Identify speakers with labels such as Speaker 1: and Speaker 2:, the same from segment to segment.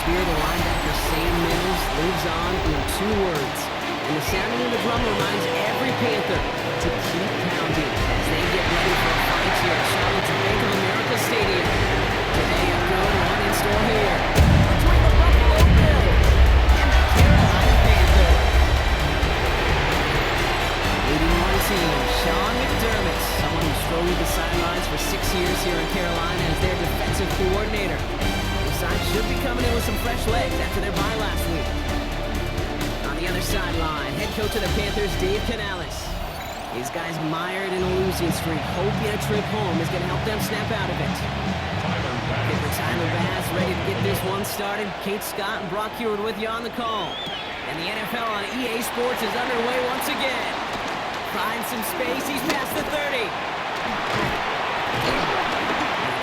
Speaker 1: spirit of linebacker Sam Mills lives on in 2 words. And the sounding of the drum reminds every Panther to keep pounding as they get ready for a fight here at Charlotte's Bank of America Stadium. Today, a good one in store here between the Buffalo Bills and the Carolina Panthers. Leading one team, Sean McDermott, someone who strode with the sidelines for 6 years here in Carolina as their defensive coordinator. The side should be coming in with some fresh legs after their bye last week. On the other sideline, head coach of the Panthers, Dave Canales. These guys mired in a losing streak, hoping a trip home is going to help them snap out of it. Skipper Tyler Bass ready to get this one started. Kate Scott and Brock Heward with you on the call. And the NFL on EA Sports is underway once again. Finds some space, he's past the 30.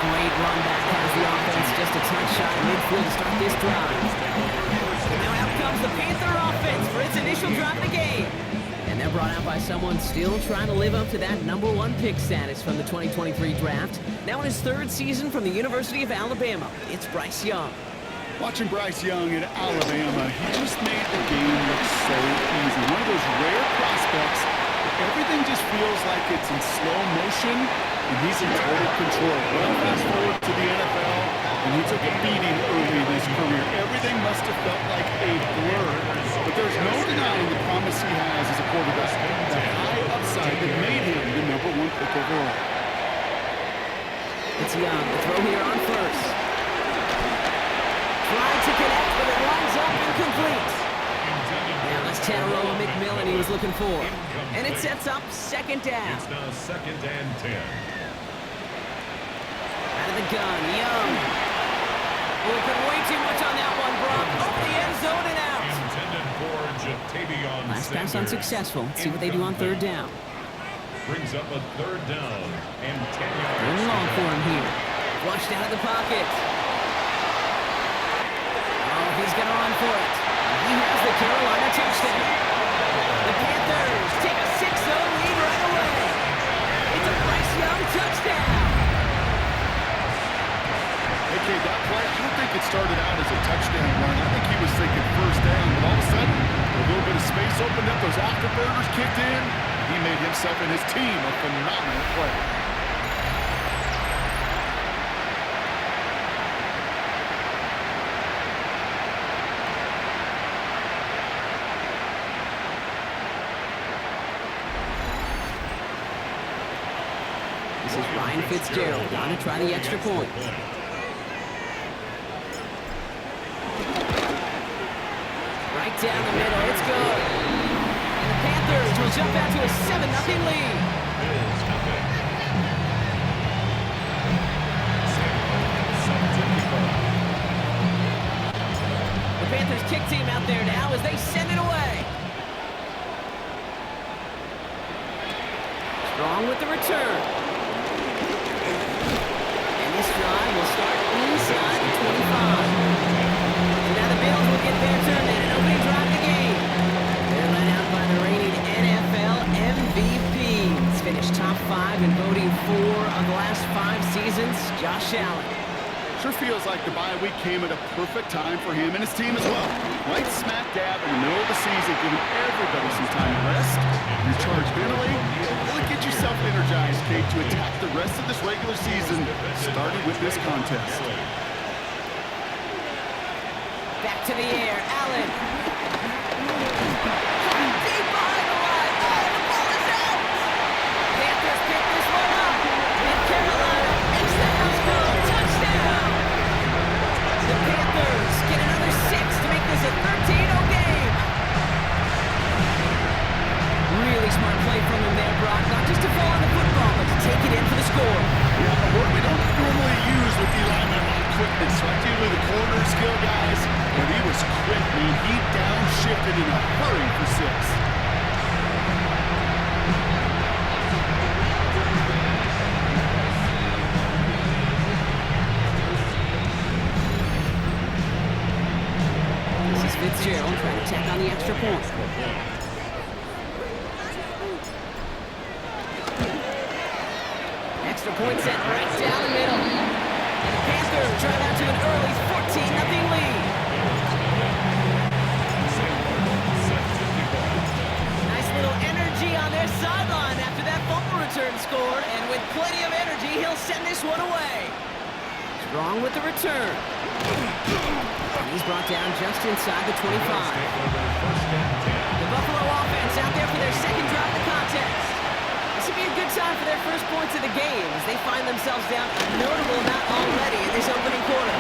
Speaker 1: Great run back has the offense, just a touch shot in midfield to start this drive. Now out comes the Panther offense for its initial drive of the game. And they're brought out by someone still trying to live up to that #1 pick status from the 2023 draft. Now in his 3rd season from the University of Alabama, it's Bryce Young.
Speaker 2: Watching Bryce Young at Alabama, he just made the game look so easy. One of those rare prospects. Everything just feels like it's in slow motion, and he's in total control. Well, fast forward to the NFL, and he took a beating early in his career. Everything must have felt like a blur, but there's no denying the promise he has as a quarterback. The high upside that made him the #1 pick overall.
Speaker 1: It's Young, the throw here on first. Trying to connect, but it winds up incomplete. Now that's Tanaroa McMillan he was looking for. And it sets up 2nd down.
Speaker 3: It's now 2nd and 10.
Speaker 1: Out of the gun, Young. Oh, we put way too much on that one, Brock. Over the end zone and out.
Speaker 3: Intended for Jatavion
Speaker 1: Last pass
Speaker 3: Sanders.
Speaker 1: unsuccessful. Let's see what they do on 3rd down.
Speaker 3: Brings up a 3rd down and 10 yards.
Speaker 1: Going long for him here. Flushed out of the pocket. Oh, he's going to run for it. He has the Carolina touchdown. The Panthers take a 6-0 lead right away. It's a Bryce Young touchdown.
Speaker 2: Okay, that play, I don't think it started out as a touchdown run. I think he was thinking 1st down, but all of a sudden, a little bit of space opened up, those afterburners kicked in. He made himself and his team a phenomenal play.
Speaker 1: This is Ryan Fitzgerald on to try the extra point. Right down the middle, it's good. And the Panthers will jump out to a 7-0 lead.
Speaker 3: Bills nothing.
Speaker 1: The Panthers kick team out there now as they send it away. Strong with the return. And this drive will start inside the 25. So now the Bills will get their turn in an opening drive of the game. They're led out by the reigning NFL MVP. He's finished top 5 in voting 4 of the last 5 seasons, Josh Allen.
Speaker 2: Sure feels like the bye week came at a perfect time for him and his team as well. Right smack dab in the middle of the season, giving everybody some time to rest, recharge mentally, really get yourself energized, Kate, to attack the rest of this regular season, starting with this contest.
Speaker 1: Back to the air, Allen. Deep behind the line. Oh, the ball is out. Panthers pick this one up. And Carolina makes the house call. Touchdown. The Panthers get another 6 to make this a 13-0 game. Really smart play from him there, Brock. Not just to fall on the football, but to take it in for the score.
Speaker 2: Yeah, a word we don't normally use with the lineman on quickness, right? Usually the corner skill guys, but he was quick, man. He downshifted in a hurry for 6.
Speaker 1: Fitzgerald trying to tack on the extra point. Extra point set right down the middle. And the Panthers drive out to an early 14-0 lead. on their sideline after that fumble return scored, and with plenty of energy, he'll send this one away. Strong with the return. And he's brought down just inside the 25. The Buffalo offense out there for their second drive of the contest. This would be a good time for their first points of the game as they find themselves down a notable amount already in this opening quarter.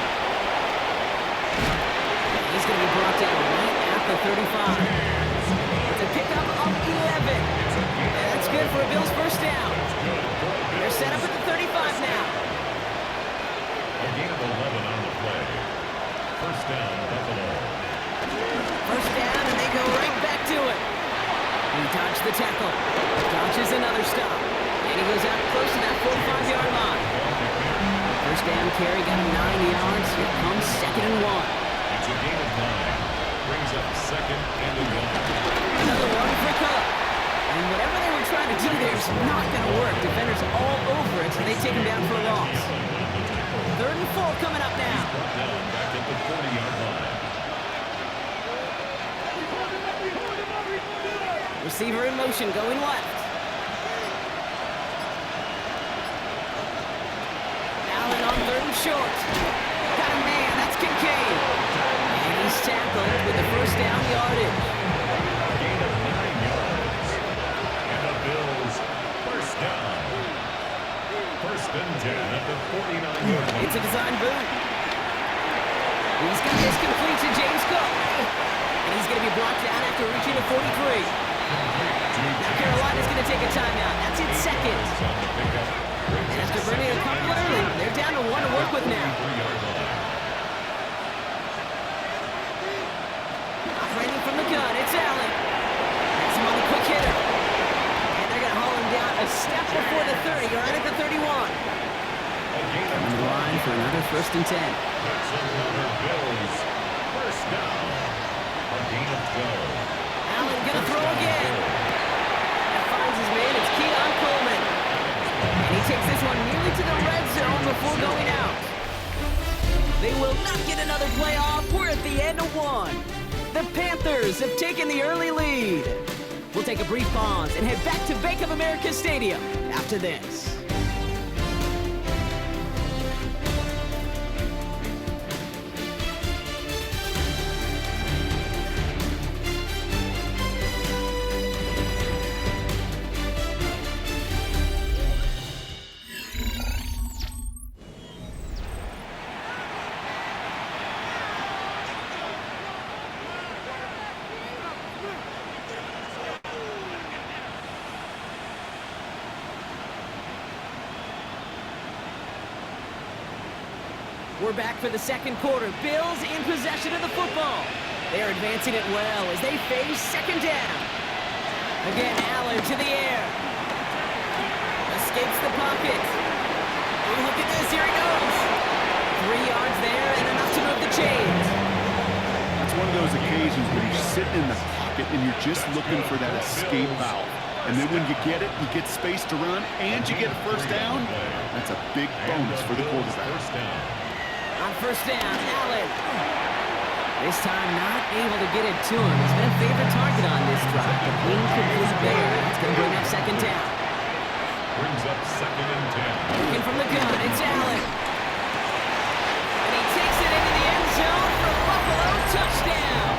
Speaker 1: He's going to be brought down right at the 35. It's a pickup of 11. And that's good for a Bills first down. They're set up at the 35 now.
Speaker 3: A gain of 11 on the play. First down, Buffalo.
Speaker 1: First down, and they go right back to it. He dodged the tackle. Dodges another stop. And he goes out close to that 45-yard line. First down carry got him 9 yards. Here comes 2nd and 1.
Speaker 3: It's a gain of 9. Brings up 2nd and 1.
Speaker 1: Another one for Cook. And whatever they were trying to do there is not going to work. Defenders all over it, so they take him down for a loss. 3rd and 4 coming up now.
Speaker 3: Brought down back at the 40-yard line.
Speaker 1: Receiver in motion, going left. Allen on 3rd and short. Got a man, that's Kincaid. And he's tackled with the first down yardage.
Speaker 3: Gain of 9 yards. And the Bills first down. 1st and 10 at the 49-yard line.
Speaker 1: It's a design boot. He's got this complete to James Cook. And he's going to be brought down after reaching the 43. Now Carolina's going to take a timeout. That's its second. And after bringing a couple early, they're down to 1 to work with now. Operating from the gun, it's Allen. That's him on the quick hitter. And they're going to haul him down a step before the 30, right at the 31. On the line for another 1st and 10.
Speaker 3: That's another Bills first down. A gain of 12.
Speaker 1: Allen gonna throw again. That finds his man, it's Keon Coleman. And he takes this one nearly to the red zone before going out. They will not get another play off. We're at the end of 1. The Panthers have taken the early lead. We'll take a brief pause and head back to Bank of America Stadium after this. We're back for the second quarter. Bills in possession of the football. They're advancing it well as they face 2nd down. Again, Allen to the air. Escapes the pocket. Oh, look at this. Here he goes. 3 yards there and enough to move the chains.
Speaker 2: That's one of those occasions where you're sitting in the pocket and you're just looking for that escape valve. And then when you get it, you get space to run, and you get a first down. That's a big bonus for the quarterback.
Speaker 1: On first down, Allen. This time not able to get it to him. He's been a favorite target on this drive, but incomplete there. That's going to bring up 2nd down.
Speaker 3: Brings up 2nd and 10.
Speaker 1: Looking from the gun, it's Allen. And he takes it into the end zone for Buffalo. Touchdown.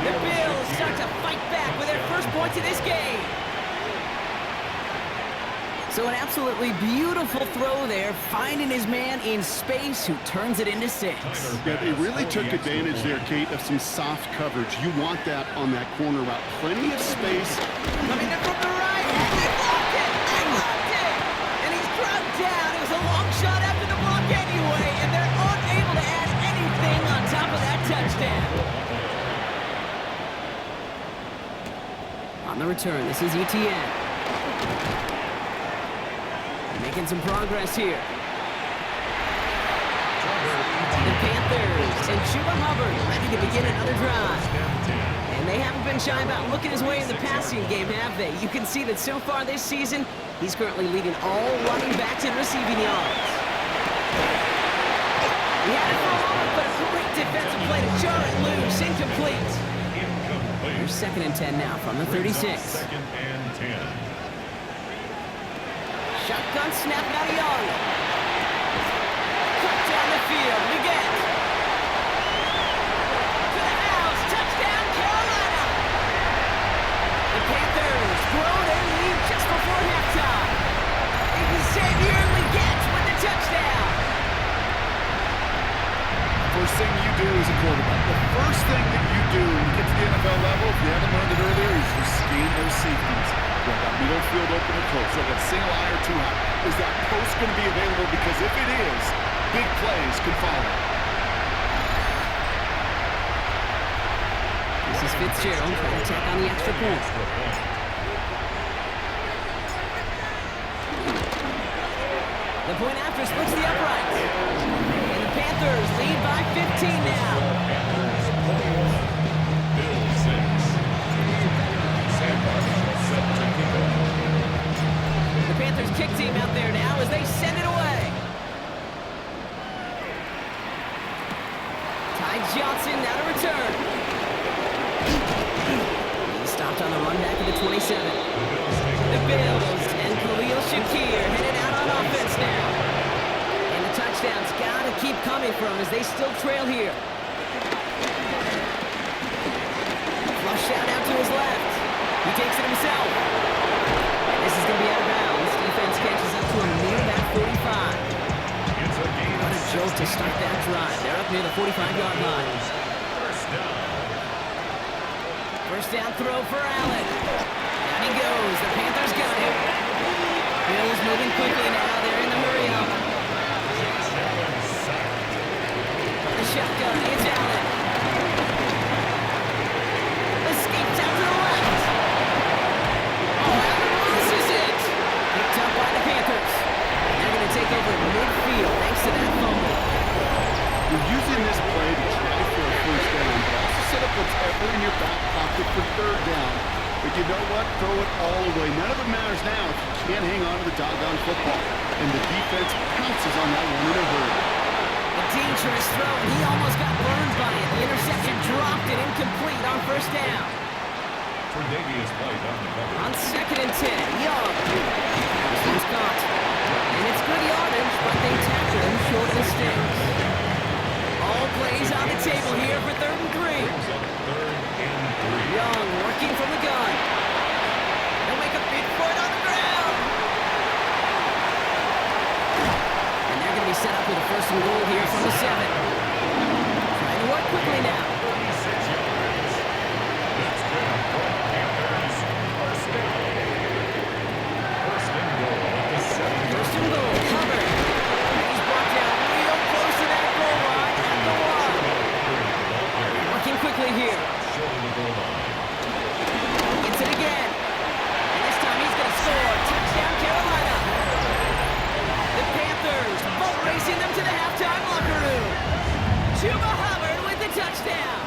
Speaker 1: The Bills start to fight back with their first points of this game. So an absolutely beautiful throw there, finding his man in space who turns it into 6.
Speaker 2: Yeah, they really took advantage there, Kate, of some soft coverage. You want that on that corner route. Plenty of space.
Speaker 1: Coming in from the right, and they blocked it! They blocked it! And he's dropped down. It was a long shot after the block anyway, and they're unable to add anything on top of that touchdown. On the return, this is ETN. Making some progress here. The Panthers and Chuba Hubbard ready to begin another drive. And they haven't been shy about looking his way in the passing game, have they? You can see that so far this season, he's currently leading all running backs in receiving yards. He had it for a moment, but a great defensive play to jar it loose. Incomplete.
Speaker 3: incomplete.
Speaker 1: Here's 2nd and 10 now from the 36.
Speaker 3: Second and 10.
Speaker 1: Shotgun snap, now Young. Cut down the field, Leggett. To the house, touchdown, Carolina. The Panthers grow their lead just before halftime. Xavier Leggett with the touchdown.
Speaker 2: First thing you do as a quarterback, the first thing that you do when you get to the NFL level, if you haven't learned it earlier, is you scan those safeties. You got middle field open or close. So that single eye or two high. Is that post going to be available? Because if it is, big plays can follow.
Speaker 1: This is Fitzgerald trying to tack on the extra point. The point after splits the uprights. And the Panthers lead by 15 now.
Speaker 3: Panthers 21. Bills 6. Sam Marshall set to kick off.
Speaker 1: The Panthers kick team out there now as they send it away. Ty Johnson now to return. He's stopped on the run back of the 27. The Bills and Khalil Shakir headed out on offense now. And the touchdown's got to keep coming from as they still trail here. Flush shot out to his left. He takes it himself. This is going to be out of bounds. Defense catches up to him near that 45. What a jolt to start that drive. They're up near the 45-yard line. First down throw for Allen. Down he goes. The Panthers got him. Bills moving quickly now. They're in the hurry up. The shotgun. It's Allen. Escapes out to the left. Oh, Allen loses it. Picked up by the Panthers. They're going to take over midfield thanks to that fumble.
Speaker 2: You're using this play to try for a first down, but also set up whatever in your back pocket for third down. But you know what? Throw it all away. None of it matters now if you can't hang on to the doggone football. And the defense pounces on that one in a hurry.
Speaker 1: A dangerous throw, and he almost got burned by it. The interception dropped and incomplete on first down.
Speaker 3: Tre'Davious White on the cover.
Speaker 1: On 2nd and 10, Young. This one's caught. And it's good yardage, but they tackle him short of the sticks. All plays on the table here for 3rd and 3.
Speaker 3: Brings up 3rd and 3.
Speaker 1: Young working from the gun. They'll make a big foot on the ground. And they're going to be set up with a 1st and goal here from the 7. Trying to work quickly now.
Speaker 3: 46 yards. That's good for the Panthers. First down. 1st and goal at the 7.
Speaker 1: 1st and goal, covered. He's brought down real close to that goal line at the 1. Working quickly here.
Speaker 3: Short of the goal line.
Speaker 1: Gets it again. And this time he's going to score. Touchdown, Carolina. The Panthers boat racing them to the halftime locker room. Chuba Hubbard with the touchdown.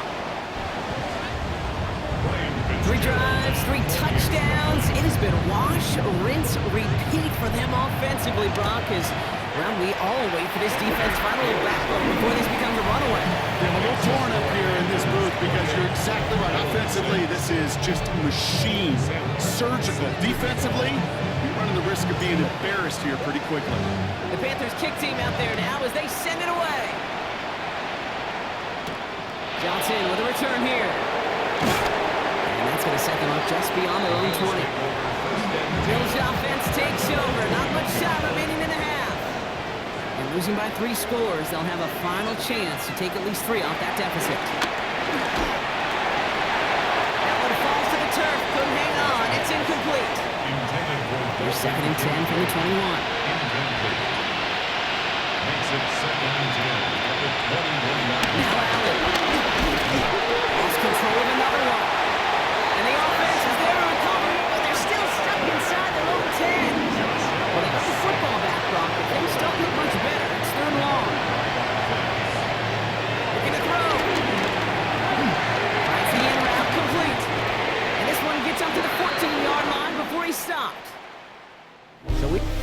Speaker 1: 3 drives, 3 touchdowns. It has been wash, rinse, repeat for them offensively, Brock, as we all wait for this defense finally backbone before this becomes a runaway.
Speaker 2: They're a little torn up here in this booth because you're exactly right. Offensively, this is just machine, surgical. Defensively, you're running the risk of being embarrassed here pretty quickly.
Speaker 1: The Panthers kick team out there now as they send it away. Johnson with a return here. And that's going to set them up just beyond their own 20. Bills offense takes over. Not much time remaining in the half. And losing by 3 scores, they'll have a final chance to take at least 3 off that deficit. That one falls to the turf. Couldn't hang on. It's incomplete. Here's 2nd and 10 from the 21.
Speaker 3: Incomplete. Makes it 2nd and 10 at the 21-yard line.
Speaker 1: Now Allen. Lost control of another one. And the offense is there to recover, but they're still stuck inside their own 10. Well, they got the football back, Brock, but things don't get much better. It's 3rd and long. Looking to throw. Finds the in route complete. And this one gets up to the 14-yard line before he stopped.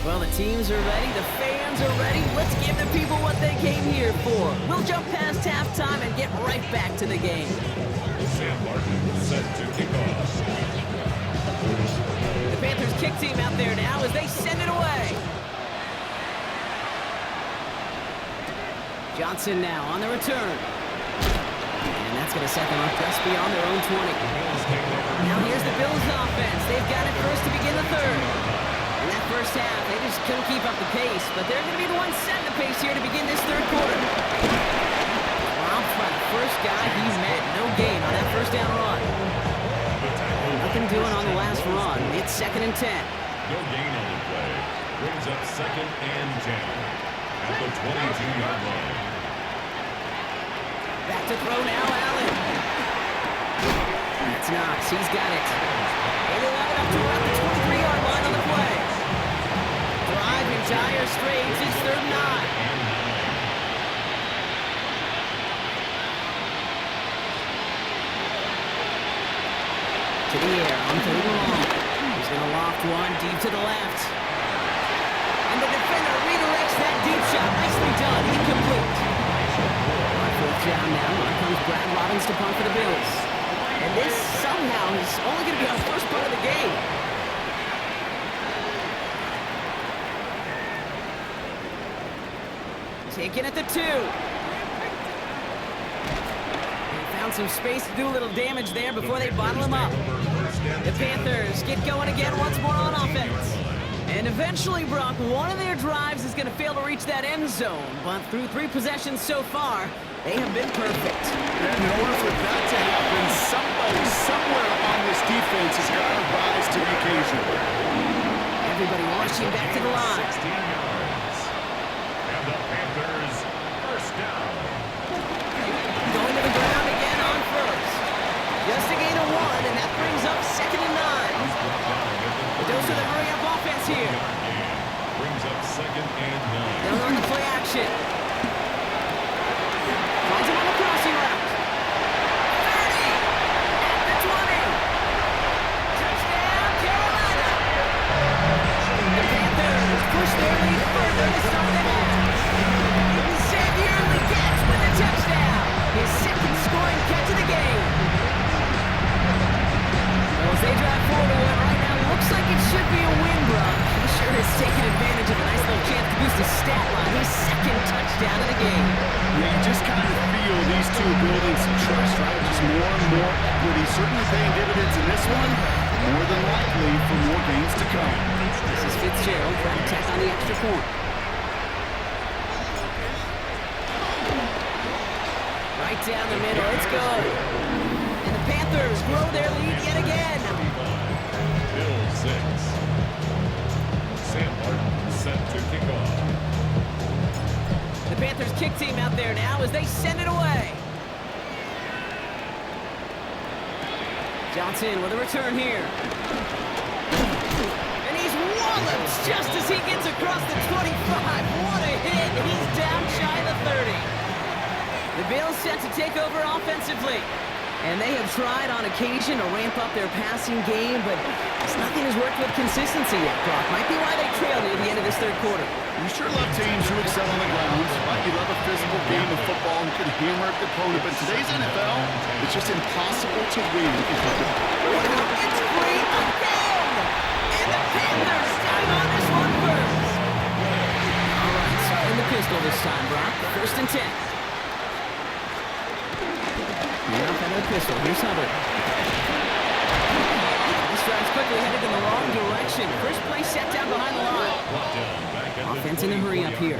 Speaker 1: Well, the team ready. Let's give the people what they came here for. We'll jump past halftime and get right back to the game.
Speaker 3: Sam Martin set to kick off.
Speaker 1: The Panthers kick team out there now as they send it away. Johnson now on the return. And that's going to set them up just beyond their own 20. Now here's the Bills offense. They've got it first to begin the third. In that first half, they just couldn't keep up the pace, but they're going to be the ones setting the pace here to begin this third quarter. Romped by the first guy he met. No gain on that first down run. Nothing doing on the last run. It's 2nd and 10.
Speaker 3: No gain on the play. Brings up 2nd and 10 at the 22-yard line.
Speaker 1: Back to throw now, Allen. That's Knox. He's got it. They allow it up to around the 23-yard line on the play. Driving Dire Straits. It's 3rd and 9. To the air, on 3rd and long. He's going to loft one deep to the left. And the defender redirects that deep shot. Nicely done. Incomplete. On 4th down now, on comes Brad Robbins to punt for the Bills. And this somehow is only going to be our first punt of the game. Taken at the 2. They found some space to do a little damage there before they bottle him up. The Panthers get going again once more on offense. And eventually, Brock, one of their drives is going to fail to reach that end zone. But through 3 possessions so far, they have been perfect.
Speaker 2: And in order for that to happen, somebody somewhere on this defense has got to rise to the occasion.
Speaker 1: Everybody rushing back to the line.
Speaker 3: 16 yards. And the Panthers first down.
Speaker 1: Going to the ground again on first. Just a gain of 1, and that brings up 2nd and 9. The dose of the hurry-up offense here.
Speaker 3: Brings up 2nd and 9.
Speaker 1: They'll run the play action. Finds him on the crossing route. 30. At the 20. Touchdown, Carolina. The Panthers push their lead further to start the half. Xavier Legette with a touchdown. His 2nd scoring catch of the game. Well, as they drive forward to what right now looks like it should be a win, Brock. He sure has taken advantage of a nice little chance to boost his stat line. His 2nd touchdown of the game.
Speaker 2: Yeah, you just kind of feel these two building some trust, right? Just more and more equity. Certainly paying dividends in this one. More than likely for more games to come.
Speaker 1: This is Fitzgerald trying to tack on the extra point. Right down the middle. It's good. And the Panthers grow their lead yet again.
Speaker 3: Bills 6. Sam Martin set to kick off.
Speaker 1: The Panthers kick team out there now as they send it away. Johnson with a return here. And he's walloped just as he gets across the 25. What a hit. He's down shy of the 30. The Bills set to take over offensively. And they have tried on occasion to ramp up their passing game, but nothing has worked with consistency yet, Brock. Might be why they trail near the end of this third quarter.
Speaker 2: You sure love teams who excel on the ground. Right? You love a physical game of football and could hammer the opponent. But today's NFL, it's just impossible to win if you can.
Speaker 1: It's free again! And the Panthers got on this one first. All right, starting the pistol this time, Brock. 1st and 10. Now from the pistol. Here's Hubbard. This drive's quickly headed in the wrong direction. First play set down behind the line. Offense in a hurry up here.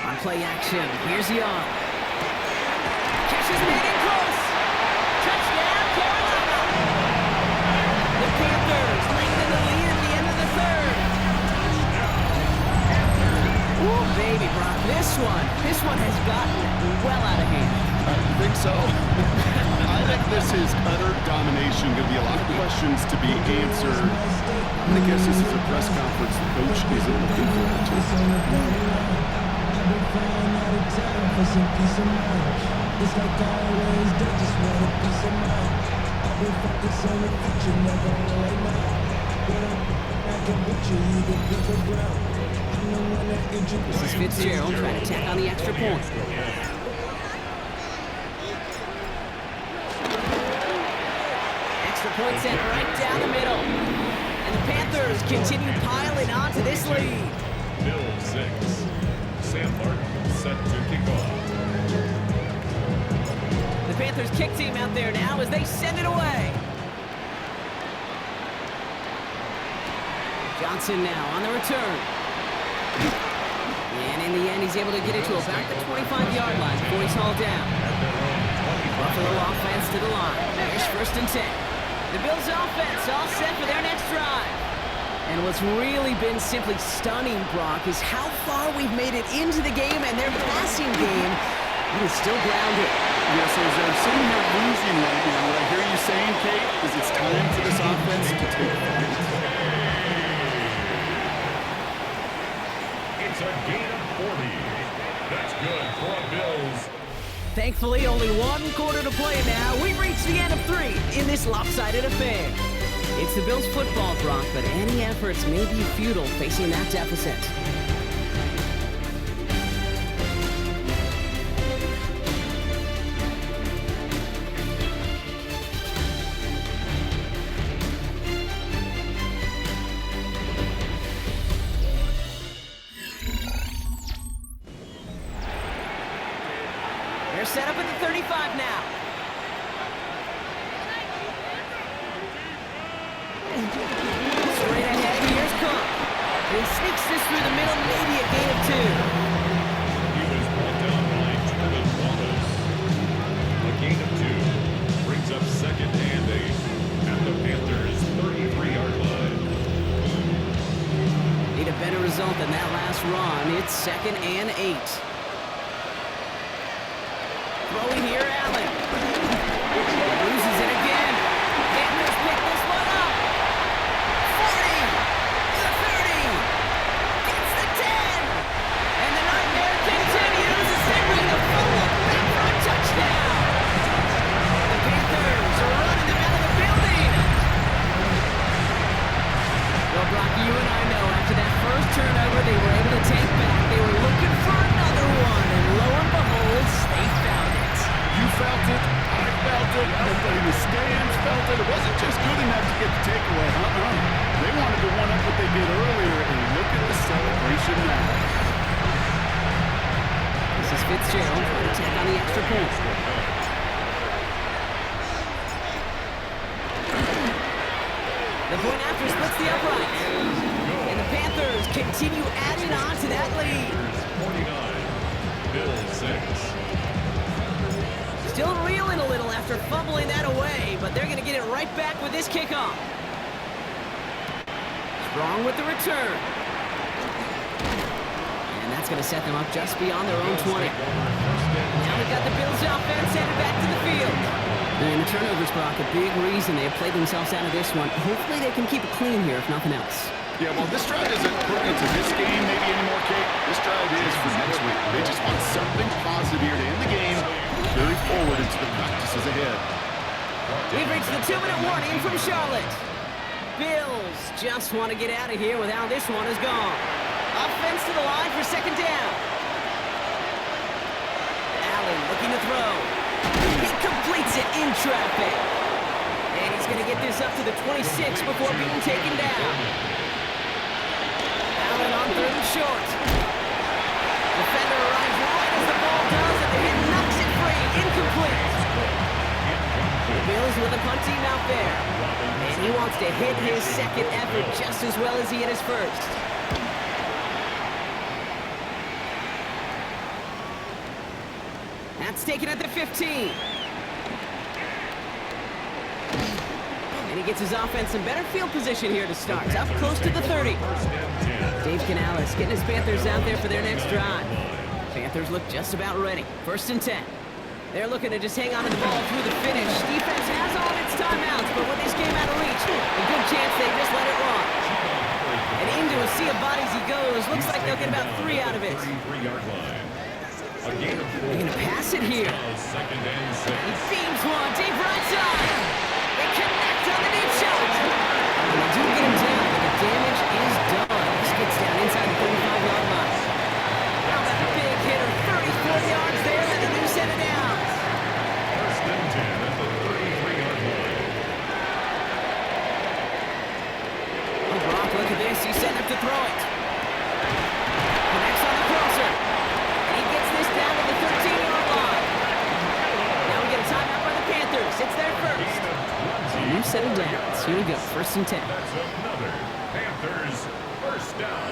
Speaker 1: On play action. Here's Young. Catch is made in close. Touchdown, Carolina. The Panthers lengthen the lead at the end of the 3rd. Ooh, baby, Brock. This one has gotten well out of hand.
Speaker 2: I think so. I think this is utter domination. Going to be a lot of questions to be answered. I'm going to guess this is a press conference the coach isn't looking forward to.
Speaker 1: This is Fitzgerald trying to tack on the extra point. Extra point sent right down the middle. And the Panthers continue piling onto this lead.
Speaker 3: Bill 6. Sam Martin set to kick off.
Speaker 1: The Panthers kick team out there now as they send it away. Johnson now on the return. And in the end, he's able to get it to about the 25-yard line before he's hauled down. Buffalo offense to the line. Here's 1st and 10. The Bills offense all set for their next drive. And what's really been simply stunning, Brock, is how far we've made it into the game, and their passing game, it is still grounded.
Speaker 2: Yes, as they're sitting here losing right now, what I hear you saying, Kate, is it's time for this offense to take flight.
Speaker 3: It's a gain of 40. That's good for the Bills.
Speaker 1: Thankfully, only one quarter to play now. We've reached the end of 3 in this lopsided affair. It's the Bills' football, Brock, but any efforts may be futile facing that deficit. They're set up at the 35 now. Straight ahead, here's Cook. He sneaks this through the middle, maybe a gain of 2.
Speaker 3: He was brought down by Jordan Wallace. A gain of 2 brings up 2nd and 8 at the Panthers' 33-yard line.
Speaker 1: Need a better result than that last run. It's 2nd and 8. Throwing here, Allen. Loses it again. Panthers pick this one up. 40. The 30. Gets the 10. And the nightmare continues as they bring the fumble back for a touchdown. The Panthers are running them out of the building. Well, Brock, you and I know after that first turnover they were able to take back. They were looking for another one, and lo and behold, they found it.
Speaker 2: You felt it, I felt it, everybody in the stands felt it. It wasn't just good enough to get the takeaway. They wanted to one-up what they did earlier, and look at the celebration now.
Speaker 1: This is Fitzgerald trying to tack on the extra point. The point after splits the uprights. And the Panthers continue adding on to that lead.
Speaker 3: 49. Bills 6.
Speaker 1: Still reeling a little after fumbling that away, but they're going to get it right back with this kickoff. Strong with the return. And that's going to set them up just beyond their own 20. Now we've got the Bills offense headed back to the field. And the turnovers, Brock, a big reason they have played themselves out of this one. Hopefully they can keep it clean here, if nothing else.
Speaker 2: Yeah, well, this drive isn't pertinent to this game maybe anymore, Kate. This drive is for next week. They just want something positive here to end the game, carry forward into the practices ahead.
Speaker 1: We've reached the 2-minute warning from Charlotte. Bills just want to get out of here with how this one has gone. Offense to the line for 2nd down. Allen looking to throw. He completes it in traffic. And he's going to get this up to the 26 before being taken down. Allen on 3rd and short. Defender arrives right as the ball does, and the hit knocks it free. Incomplete. The Bills with a punt team out there. And he wants to hit his 2nd effort just as well as he hit his 1st. That's taken at the 15. And he gets his offense in better field position here to start. It's up close to the 30. Dave Canales getting his Panthers out there for their next drive. Panthers look just about ready. 1st and 10. They're looking to just hang on to the ball through the finish. Defense has all its timeouts, but with this game out of reach, a good chance they just let it run. And into a sea of bodies he goes. Looks like they'll get about 3 out of it. They're going to pass it here. He seams one, deep right side. They connect on the deep shot. And they do get him down, but the damage first and 10.
Speaker 3: That's another Panthers first down.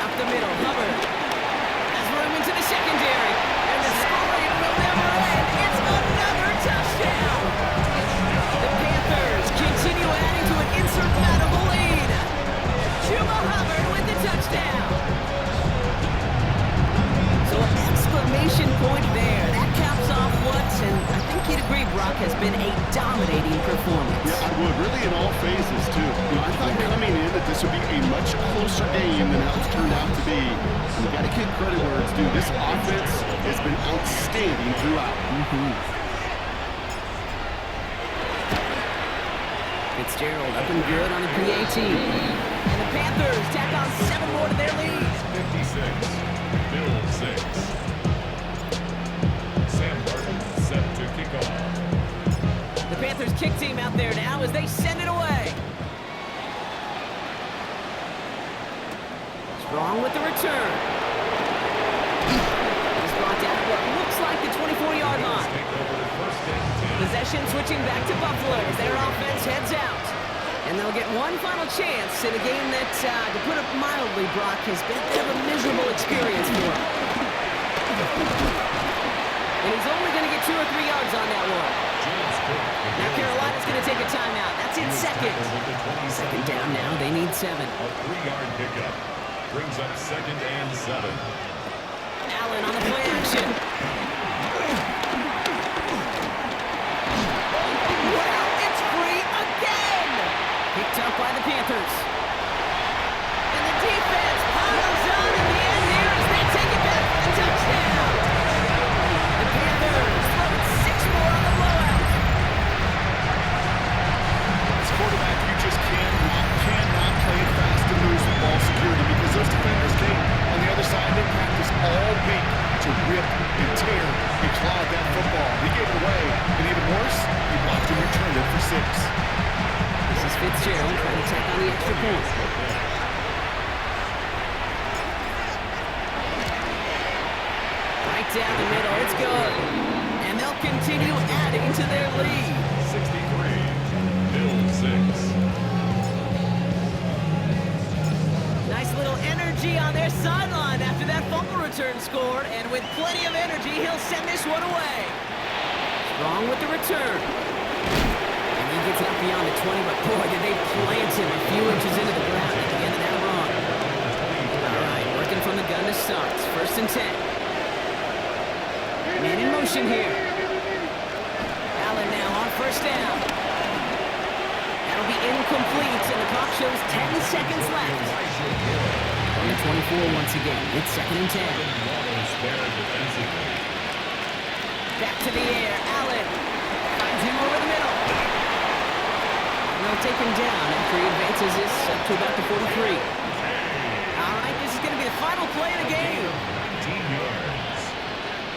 Speaker 1: Up the middle, Hubbard has room into the secondary, and the scoring will never end. It's another touchdown. The Panthers continue adding to an insurmountable lead. Chuba Hubbard with the touchdown. So an exclamation point there. That caps off what, and I think you'd agree, Brock, has been a dominating performance.
Speaker 2: Yeah, I would. Really in all phases, too. I thought coming in that this would be a much closer game than how it's turned out to be. And you got to give credit where it's due. This offense has been outstanding throughout.
Speaker 1: Fitzgerald up and good on the PAT. And the Panthers tack on 7 more to their lead.
Speaker 3: 56, Bill 6. Sam Martin set to kick off.
Speaker 1: The Panthers kick team out there now as they send it away. Strong with the return. He's brought down at what looks like the 24-yard line.
Speaker 3: Take over first and 10.
Speaker 1: Possession switching back to Buffalo as their offense heads out. And they'll get one final chance in a game that, to put it mildly, Brock, has been a bit of a miserable experience for him. And he's only going to get 2 or 3 yards on that one. Now Carolina's going to take a timeout. That's in second. Second down now. They need 7.
Speaker 3: A 3-yard pickup brings up second and 7.
Speaker 1: Allen on the play action. Well, it's free again. Picked up by the Panthers. And the defense piles on in the end here as they take it back for the touchdown. The Panthers throwing 6 more on the blowout.
Speaker 2: As quarterback, you just cannot play it fast and lose the ball security because those defenders came on the other side. They practice all week to rip and tear and claw that football. He gave it away, and even worse, he blocked and returned it for 6.
Speaker 1: This is Fitzgerald trying to tack on the extra point. Right down the middle, it's good. And they'll continue adding to their lead.
Speaker 3: 63, Bill 6.
Speaker 1: Nice little energy on their sideline after that fumble return scored, and with plenty of energy, he'll send this one away. Strong with the return. And he gets it up beyond the 20, but boy, did they plant him a few inches into the ground at the end of that run. All right, working from the gun to start. It's first and 10. Man in motion here. Allen now on first down. That'll be incomplete, and the clock shows 10 seconds left. On the 24 once again. It's second and 10. Back to the air. Allen finds him over the middle. And they'll take him down after he advances this up to about the 43. All right, this is going to be the final play of the game.
Speaker 3: 19 yards.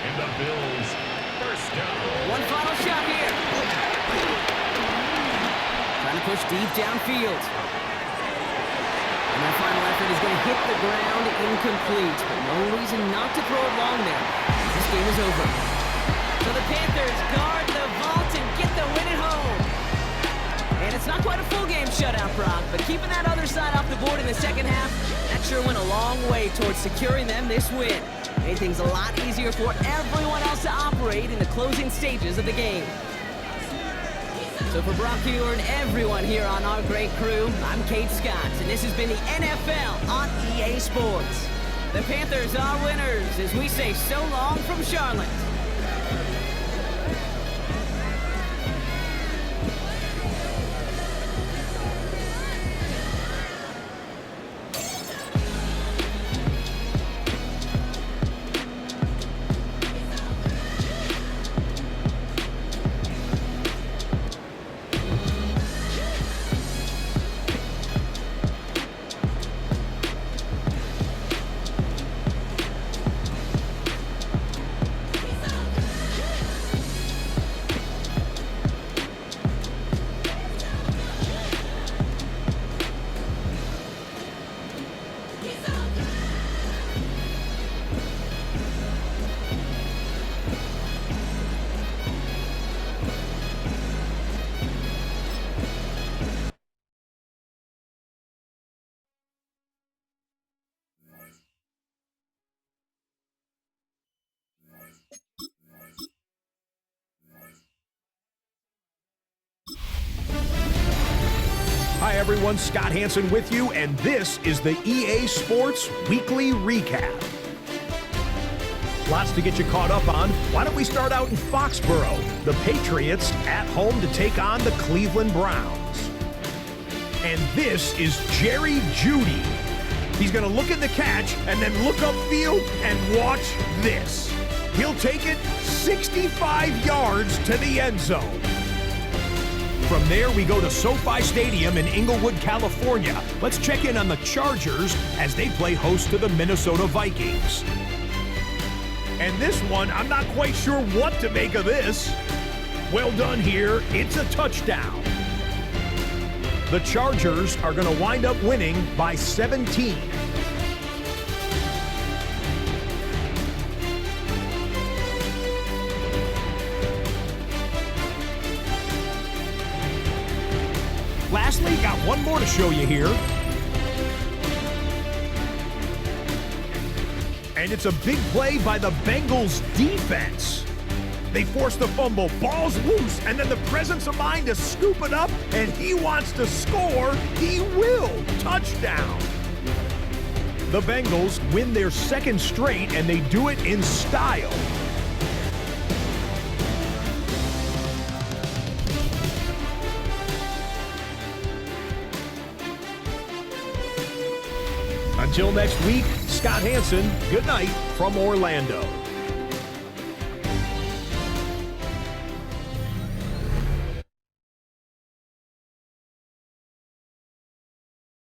Speaker 3: And the Bills first down.
Speaker 1: One final shot here. Trying to push deep downfield. And their final effort is going to hit the ground incomplete. But no reason not to throw it long there. This game is over. So the Panthers guard the vault and get the win at home. And it's not quite a full game shutout, Brock, but keeping that other side off the board in the second half, that sure went a long way towards securing them this win. Made things a lot easier for everyone else to operate in the closing stages of the game. So for Brock Huard and everyone here on our great crew, I'm Kate Scott, and this has been the NFL on EA Sports. The Panthers are winners as we say so long from Charlotte.
Speaker 4: Hi everyone, Scott Hansen with you, and this is the EA Sports Weekly Recap. Lots to get you caught up on. Why don't we start out in Foxborough? The Patriots at home to take on the Cleveland Browns. And this is Jerry Jeudy. He's going to look in the catch and then look upfield and watch this. He'll take it 65 yards to the end zone. From there, we go to SoFi Stadium in Inglewood, California. Let's check in on the Chargers as they play host to the Minnesota Vikings. And this one, I'm not quite sure what to make of this. Well done here. It's a touchdown. The Chargers are going to wind up winning by 17. Lastly, got one more to show you here. And it's a big play by the Bengals defense. They force the fumble, ball's loose, and then the presence of mind to scoop it up, and he wants to score. He will. Touchdown. The Bengals win their second straight, and they do it in style. Until next week, Scott Hansen, good night from Orlando.